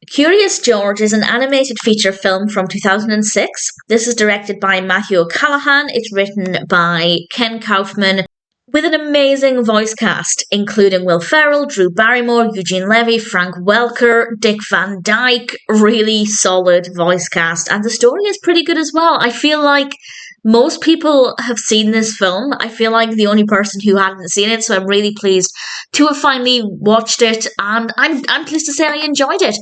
Curious George is an animated feature film from 2006. This is directed by Matthew O'Callaghan. It's written by Ken Kaufman with an amazing voice cast, including Will Ferrell, Drew Barrymore, Eugene Levy, Frank Welker, Dick Van Dyke. Really solid voice cast. And the story is pretty good as well. I feel like most people have seen this film. I feel like the only person who hadn't seen it, so I'm really pleased to have finally watched it, and I'm pleased to say I enjoyed it.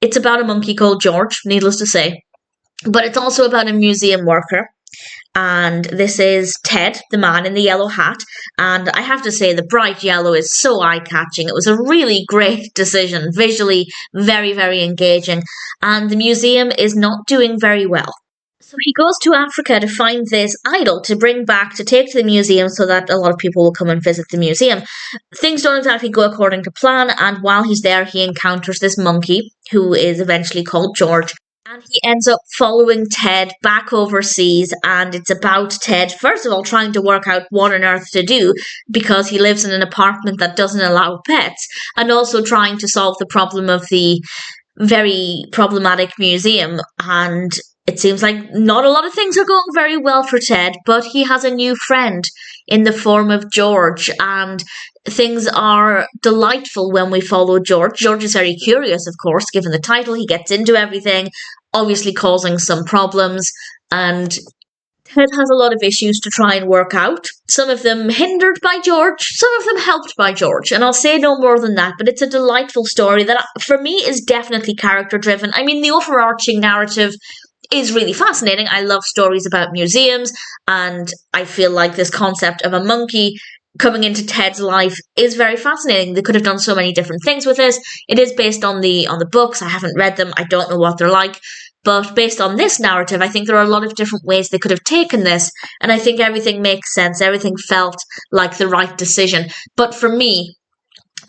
It's about a monkey called George, needless to say, but it's also about a museum worker, and this is Ted, the man in the yellow hat, and I have to say the bright yellow is so eye-catching. It was a really great decision, visually very, very engaging, and the museum is not doing very well. So he goes to Africa to find this idol to bring back to take to the museum so that a lot of people will come and visit the museum. Things don't exactly go according to plan, and while he's there, he encounters this monkey who is eventually called George. And he ends up following Ted back overseas, and it's about Ted, first of all, trying to work out what on earth to do because he lives in an apartment that doesn't allow pets, and also trying to solve the problem of the very problematic museum. And it seems like not a lot of things are going very well for Ted, but he has a new friend in the form of George, and things are delightful when we follow George. George is very curious, of course, given the title. He gets into everything, obviously causing some problems, and Ted has a lot of issues to try and work out. Some of them hindered by George, some of them helped by George, and I'll say no more than that, but it's a delightful story that, for me, is definitely character-driven. I mean, the overarching narrative is really fascinating. I love stories about museums, and I feel like this concept of a monkey coming into Ted's life is very fascinating. They could have done so many different things with this. It is based on the books. I haven't read them. I don't know what they're like. But based on this narrative, I think there are a lot of different ways they could have taken this, and I think everything makes sense. Everything felt like the right decision. But for me,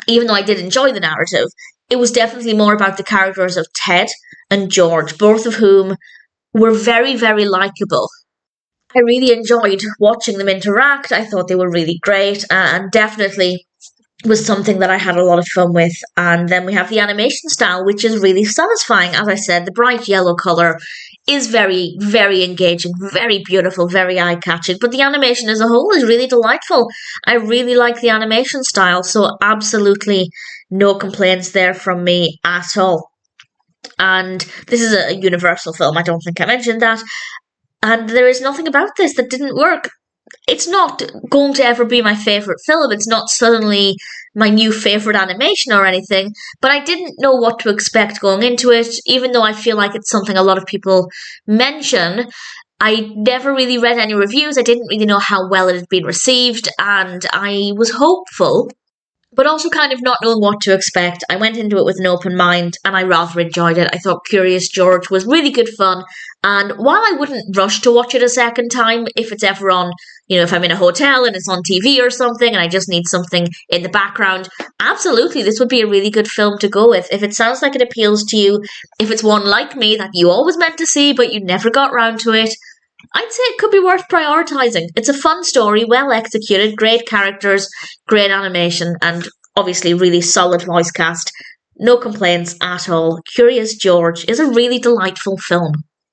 even though I did enjoy the narrative, it was definitely more about the characters of Ted and George, both of whom were very, very likeable. I really enjoyed watching them interact. I thought they were really great, and definitely was something that I had a lot of fun with. And then we have the animation style, which is really satisfying. As I said, the bright yellow colour is very, very engaging, very beautiful, very eye-catching. But the animation as a whole is really delightful. I really like the animation style, so absolutely no complaints there from me at all. And this is a Universal film, I don't think I mentioned that. And there is nothing about this that didn't work. It's not going to ever be my favourite film. It's not suddenly my new favourite animation or anything. But I didn't know what to expect going into it, even though I feel like it's something a lot of people mention. I never really read any reviews. I didn't really know how well it had been received. And I was hopeful, but also kind of not knowing what to expect. I went into it with an open mind, and I rather enjoyed it. I thought Curious George was really good fun, and while I wouldn't rush to watch it a second time, if it's ever on, if I'm in a hotel and it's on TV or something, and I just need something in the background, absolutely, this would be a really good film to go with. If it sounds like it appeals to you, if it's one like me that you always meant to see, but you never got round to it, I'd say it could be worth prioritising. It's a fun story, well executed, great characters, great animation, and obviously really solid voice cast. No complaints at all. Curious George is a really delightful film.